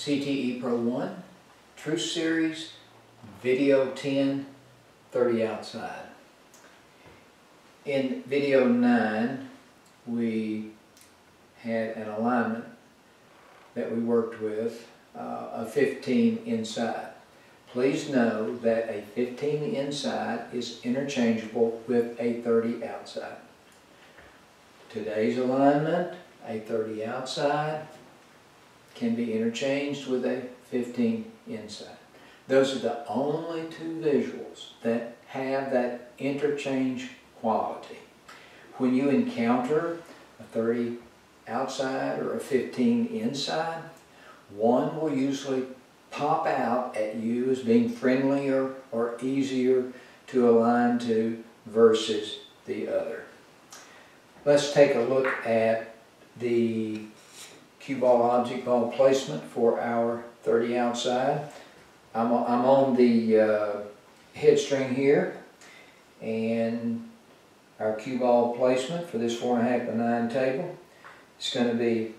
CTE Pro 1, Truth Series, Video 10, 30 outside. In Video 9, we had an alignment that we worked with, a 15 inside. Please know that a 15 inside is interchangeable with a 30 outside. Today's alignment, a 30 outside, can be interchanged with a 15 inside. Those are the only two visuals that have that interchange quality. When you encounter a 30 outside or a 15 inside, one will usually pop out at you as being friendlier or easier to align to versus the other. Let's take a look at the cue ball object ball placement for our 30 outside. I'm on the head string here, and our cue ball placement for this 4.5 by 9 table is going to be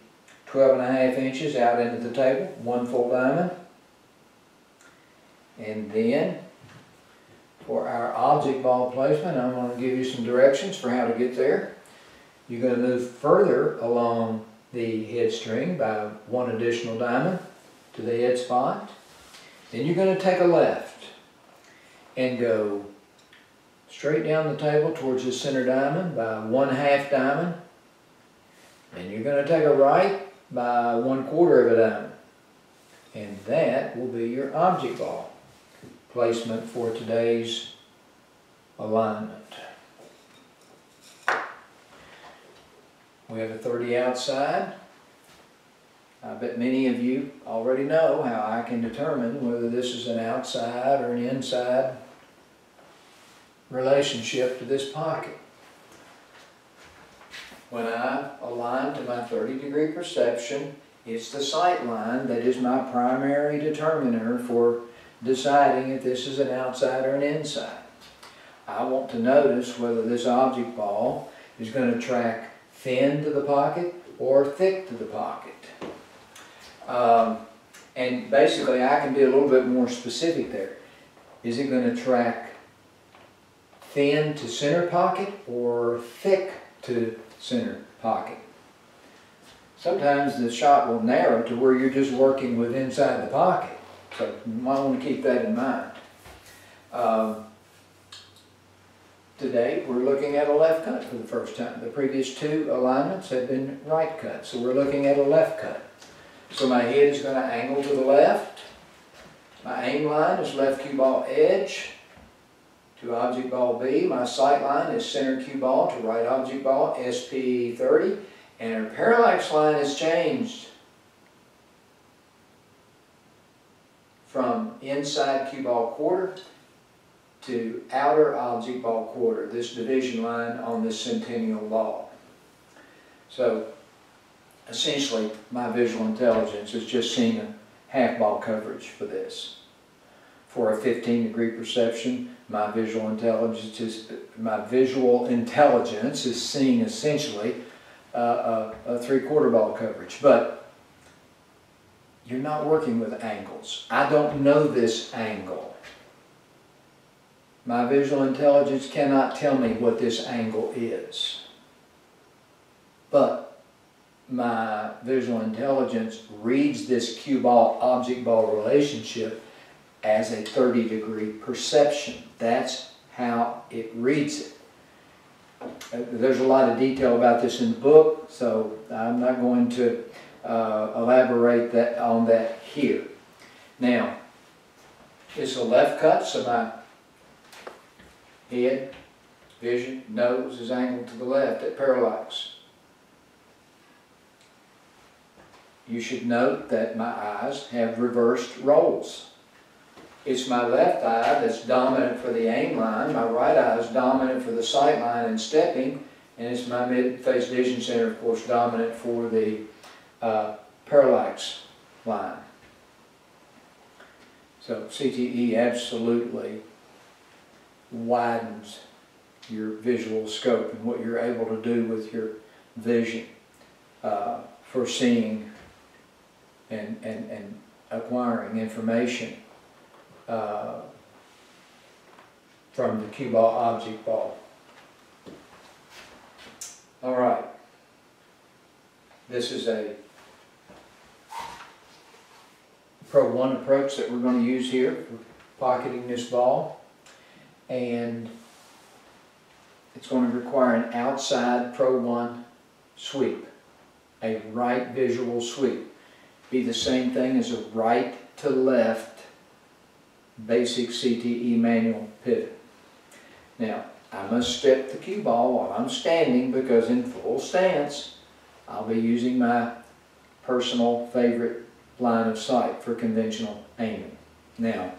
12.5 inches out into the table, one full diamond. And then for our object ball placement, I'm going to give you some directions for how to get there. You're going to move further along the head string by one additional diamond to the head spot. Then you're going to take a left and go straight down the table towards the center diamond by 1/2 diamond. Then you're going to take a right by 1/4 of a diamond. And that will be your object ball placement for today's alignment. We have a 30 outside. I bet many of you already know how I can determine whether this is an outside or an inside relationship to this pocket. When I align to my 30-degree perception, it's the sight line that is my primary determiner for deciding if this is an outside or an inside. I want to notice whether this object ball is going to track thin to the pocket or thick to the pocket. And basically I can be a little bit more specific there. Is it going to track thin to center pocket or thick to center pocket? Sometimes the shot will narrow to where you're just working with inside the pocket. So you might want to keep that in mind. Today we're looking at a left cut for the first time. The previous two alignments have been right cuts, so we're looking at a left cut. So my head is going to angle to the left. My aim line is left cue ball edge to object ball B. My sight line is center cue ball to right object ball SP 30. And our parallax line is changed from inside cue ball quarter to outer object ball quarter, this division line on this centennial ball. So essentially my visual intelligence is just seeing a half ball coverage for this. For a 15-degree perception, my visual intelligence is seeing essentially a 3/4 ball coverage. But you're not working with angles. I don't know this angle. My visual intelligence cannot tell me what this angle is. But my visual intelligence reads this cue ball object ball relationship as a 30-degree perception. That's how it reads it. There's a lot of detail about this in the book, so I'm not going to elaborate on that here. Now, it's a left cut, so my head, vision, nose is angled to the left at parallax. You should note that my eyes have reversed rolls. It's my left eye that's dominant for the aim line, my right eye is dominant for the sight line and stepping, and it's my mid-face vision center, of course, dominant for the parallax line. So CTE absolutely widens your visual scope and what you're able to do with your vision for seeing and acquiring information from the cue ball, object ball. All right. This is a Pro 1 approach that we're going to use here for pocketing this ball. And it's going to require an outside Pro 1 sweep, a right visual sweep. Be the same thing as a right to left basic CTE manual pivot. Now, I must step the cue ball while I'm standing because in full stance, I'll be using my personal favorite line of sight for conventional aiming. Now,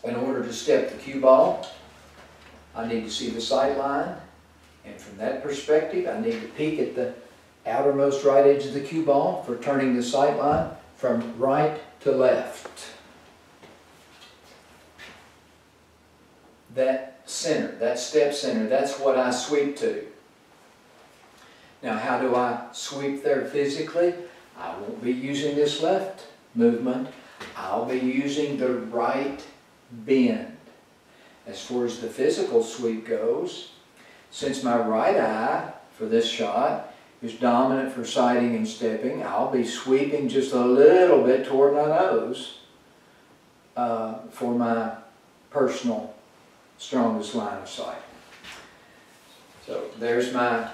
in order to step the cue ball, I need to see the sight line, and from that perspective, I need to peek at the outermost right edge of the cue ball for turning the sight line from right to left. That center, that step center, that's what I sweep to. Now, how do I sweep there physically? I won't be using this left movement. I'll be using the right bend. As far as the physical sweep goes, since my right eye for this shot is dominant for sighting and stepping, I'll be sweeping just a little bit toward my nose for my personal strongest line of sight. So there's my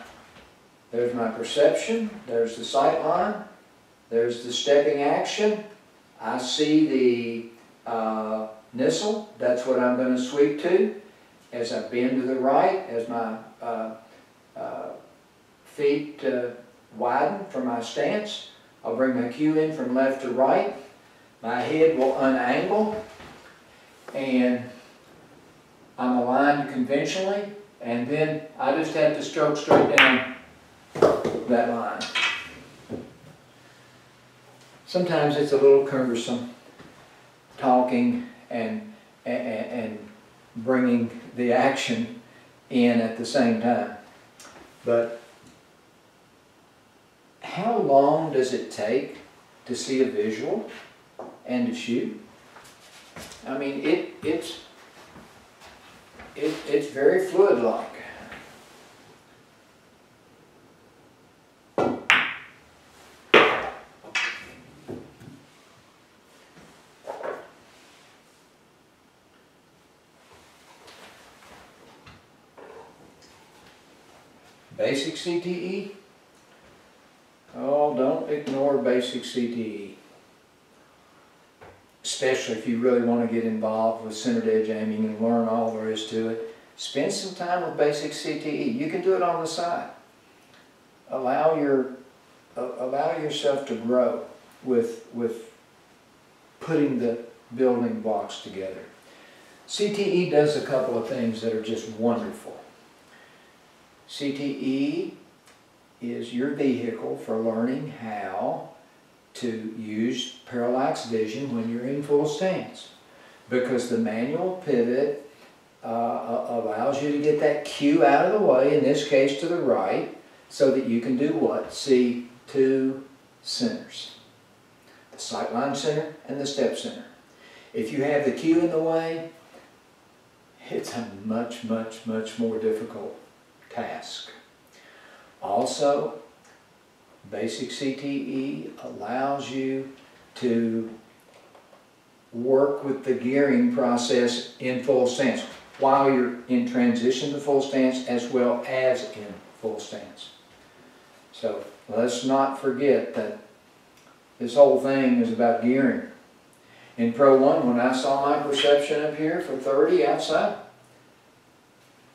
perception, there's the sight line, there's the stepping action. I see the nissel, that's what I'm going to sweep to. As I bend to the right, as my feet widen for my stance, I'll bring my cue in from left to right. My head will unangle, and I'm aligned conventionally, and then I just have to stroke straight down that line. Sometimes it's a little cumbersome talking and bringing the action in at the same time. But how long does it take to see a visual and to shoot? I mean, it's very fluid-like. Basic CTE? Oh, don't ignore basic CTE. Especially if you really want to get involved with centered edge aiming and learn all there is to it. Spend some time with basic CTE. You can do it on the side. Allow yourself to grow with putting the building blocks together. CTE does a couple of things that are just wonderful. CTE is your vehicle for learning how to use parallax vision when you're in full stance, because the manual pivot allows you to get that cue out of the way, in this case to the right, so that you can do what? See two centers. The sightline center and the step center. If you have the cue in the way, it's a much, much, much more difficult task. Also, basic CTE allows you to work with the gearing process in full stance while you're in transition to full stance as well as in full stance. So let's not forget that this whole thing is about gearing. In Pro 1, when I saw my perception up here for 30 outside,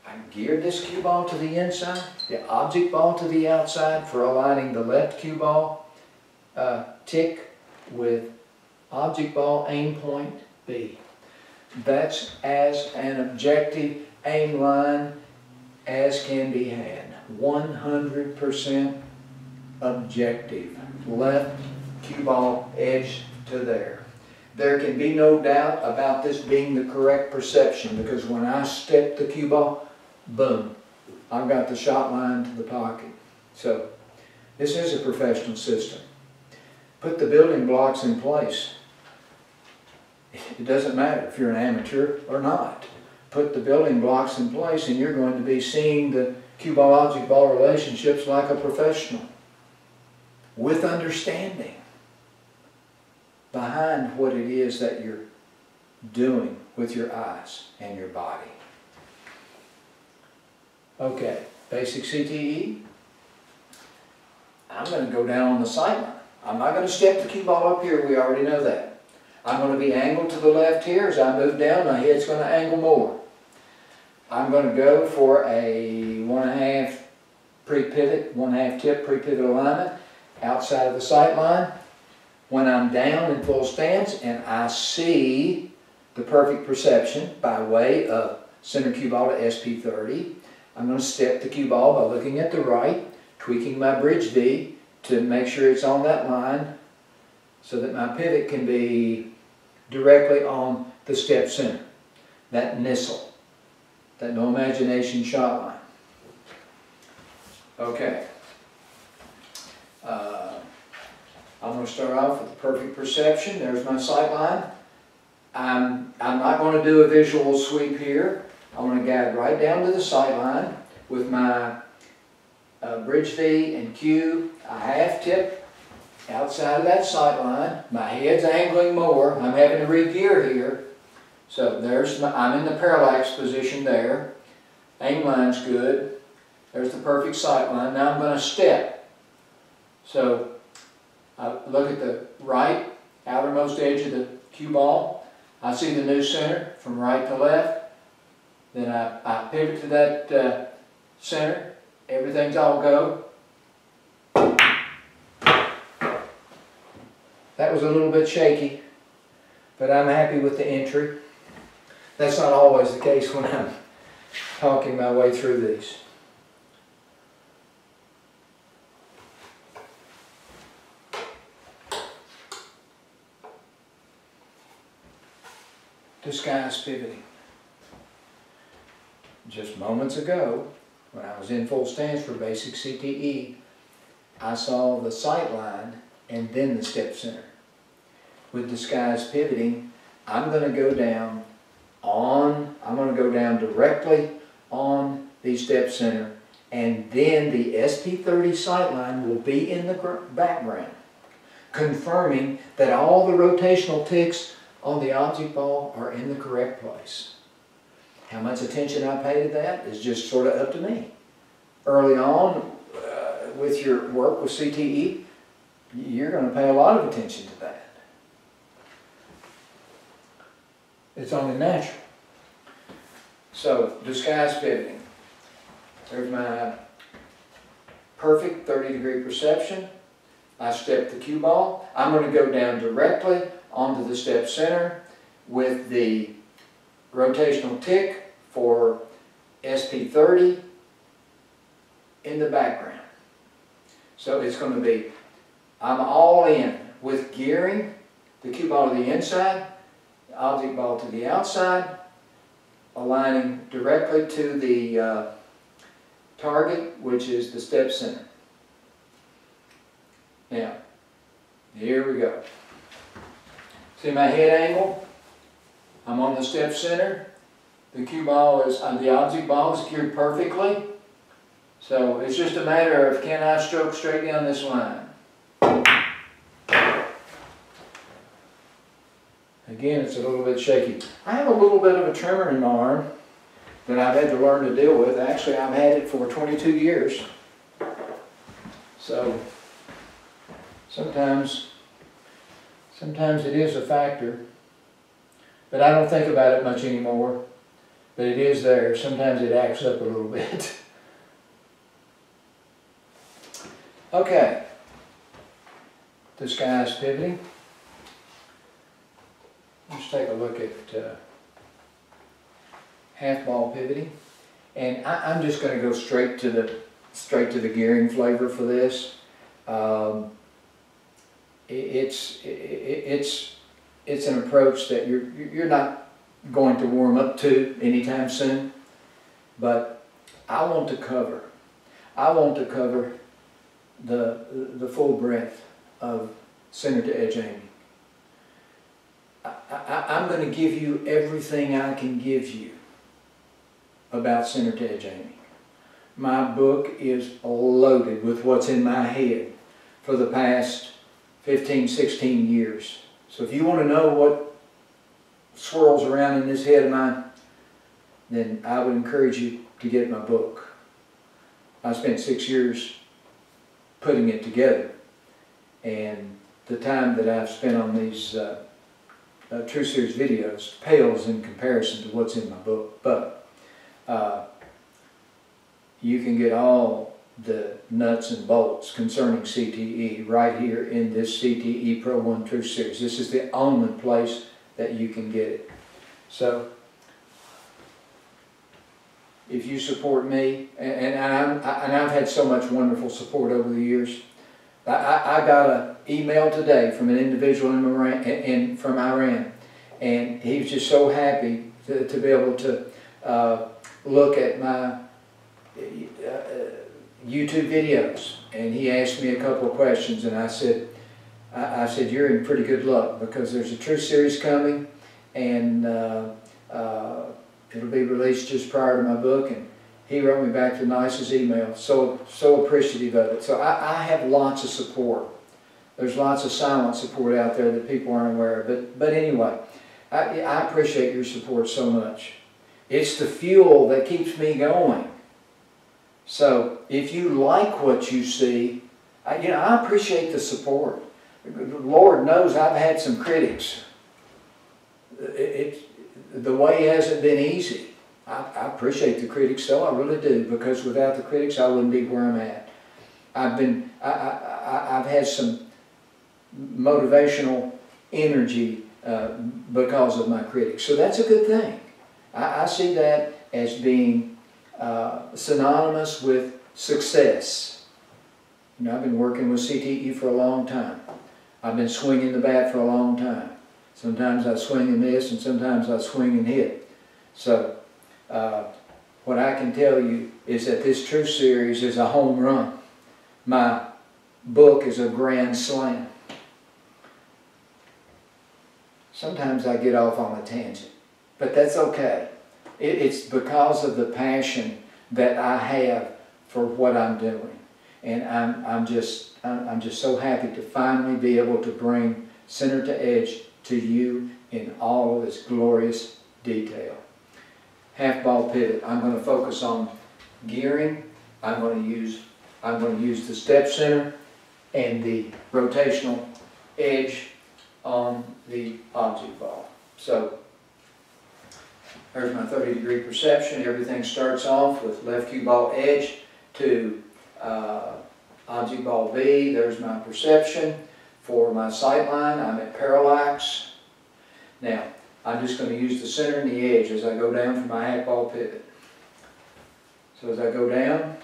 I geared this cue ball to the inside, the object ball to the outside for aligning the left cue ball tick with object ball aim point B. That's as an objective aim line as can be had. 100% objective. Left cue ball edge to there. There can be no doubt about this being the correct perception, because when I step the cue ball, boom, I've got the shot line to the pocket. So This is a professional system. Put the building blocks in place. It doesn't matter if you're an amateur or not. Put the building blocks in place and you're going to be seeing the cue ball object ball relationships like a professional, with understanding behind what it is that you're doing with your eyes and your body. Okay, basic CTE. I'm going to go down on the sideline. I'm not going to step the cue ball up here, we already know that. I'm going to be angled to the left here. As I move down, my head's going to angle more. I'm going to go for a 1.5 pre-pivot, 1.5 tip pre-pivot alignment outside of the sight line. When I'm down in full stance and I see the perfect perception by way of center cue ball to SP30, I'm going to step the cue ball by looking at the right, tweaking my bridge V to make sure it's on that line so that my pivot can be directly on the step center, that nissel, that no imagination shot line. Okay. I'm going to start off with the perfect perception. There's my sight line. I'm not going to do a visual sweep here. I'm going to guide right down to the sight line with my bridge V and cue, a half tip outside of that sight line. My head's angling more. I'm having to re-gear here. So I'm in the parallax position there. Aim line's good. There's the perfect sight line. Now I'm going to step. So I look at the right outermost edge of the cue ball. I see the new center from right to left. Then I pivot to that center. Everything's all go. That was a little bit shaky, but I'm happy with the entry. That's not always the case when I'm talking my way through these. Disguise pivoting. Just moments ago, when I was in full stance for basic CTE, I saw the sight line and then the step center. With disguise pivoting, I'm going to go down directly on the step center, and then the SP30 sight line will be in the background, confirming that all the rotational ticks on the object ball are in the correct place. How much attention I pay to that is just sort of up to me. Early on, with your work with CTE, you're going to pay a lot of attention to that. It's only natural. So, disguise pivoting. There's my perfect 30-degree perception. I step the cue ball. I'm going to go down directly onto the step center with the rotational tick for SP30 in the background. So it's going to be, I'm all in with gearing the cue ball to the inside, the object ball to the outside, aligning directly to the target, which is the step center. Now, here we go. See my head angle? I'm on the step center. The cue ball is, the object ball is geared perfectly. So it's just a matter of, can I stroke straight down this line? Again, it's a little bit shaky. I have a little bit of a tremor in my arm that I've had to learn to deal with. Actually, I've had it for 22 years. So sometimes it is a factor, but I don't think about it much anymore. But it is there. Sometimes it acts up a little bit. Okay. Disguise pivoting. Let's take a look at half ball pivoting, and I'm just going to go straight to the gearing flavor for this. It's an approach that you're not going to warm up to anytime soon, but I want to cover the full breadth of center to edge aiming. I'm going to give you everything I can give you about center to edge aiming. My book is loaded with what's in my head for the past 15, 16 years. So if you want to know what swirls around in this head of mine, then I would encourage you to get my book. I spent 6 years putting it together, and the time that I've spent on these True Series videos pales in comparison to what's in my book. But you can get all the nuts and bolts concerning CTE right here in this CTE Pro 1 True Series. This is the only place that you can get it. So if you support me, and I've had so much wonderful support over the years. I got an email today from an individual from Iran, and he was just so happy to be able to look at my YouTube videos, and he asked me a couple of questions, and I said, you're in pretty good luck, because there's a True Series coming, and it'll be released just prior to my book. And he wrote me back the nicest email, so appreciative of it. So I have lots of support. There's lots of silent support out there that people aren't aware of. But anyway, I appreciate your support so much. It's the fuel that keeps me going. So if you like what you see, I appreciate the support. Lord knows I've had some critics. The way hasn't been easy. I appreciate the critics, though, I really do, because without the critics I wouldn't be where I'm at. I've had some motivational energy because of my critics, so that's a good thing. I see that as being synonymous with success. I've been working with CTE for a long time. I've been swinging the bat for a long time. Sometimes I swing and miss, and sometimes I swing and hit. So what I can tell you is that this True Series is a home run. My book is a grand slam. Sometimes I get off on a tangent, but that's okay. It's because of the passion that I have for what I'm doing, and I'm just so happy to finally be able to bring center to edge to you in all of its glorious detail. Half ball pivot. I'm going to focus on gearing. I'm going to use the step center and the rotational edge on the object ball. So there's my 30-degree perception. Everything starts off with left cue ball edge to object ball B. There's my perception. For my sight line, I'm at parallax. Now, I'm just going to use the center and the edge as I go down for my half ball pivot. So as I go down,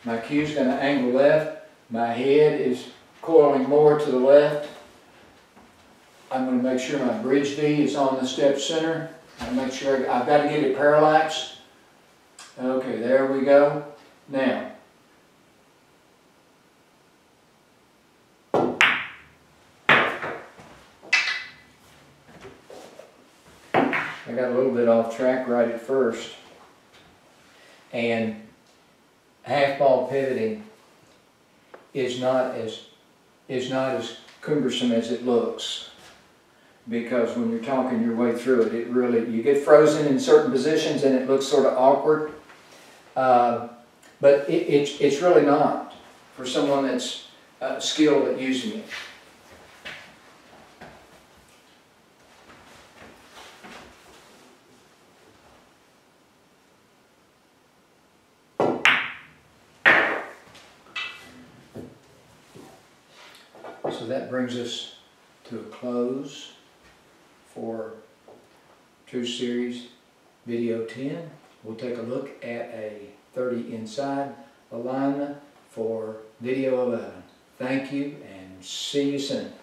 my cue is going to angle left. My head is coiling more to the left. I'm going to make sure my bridge V is on the step center. I'll make sure I've got to get it parallax. Okay, there we go. Now, I got a little bit off track right at first, and half ball pivoting is not as cumbersome as it looks, because when you're talking your way through it, you get frozen in certain positions and it looks sort of awkward, but it's really not for someone that's skilled at using it. So that brings us to a close for True Series Video 10. We'll take a look at a 30 inside alignment for Video 11. Thank you, and see you soon.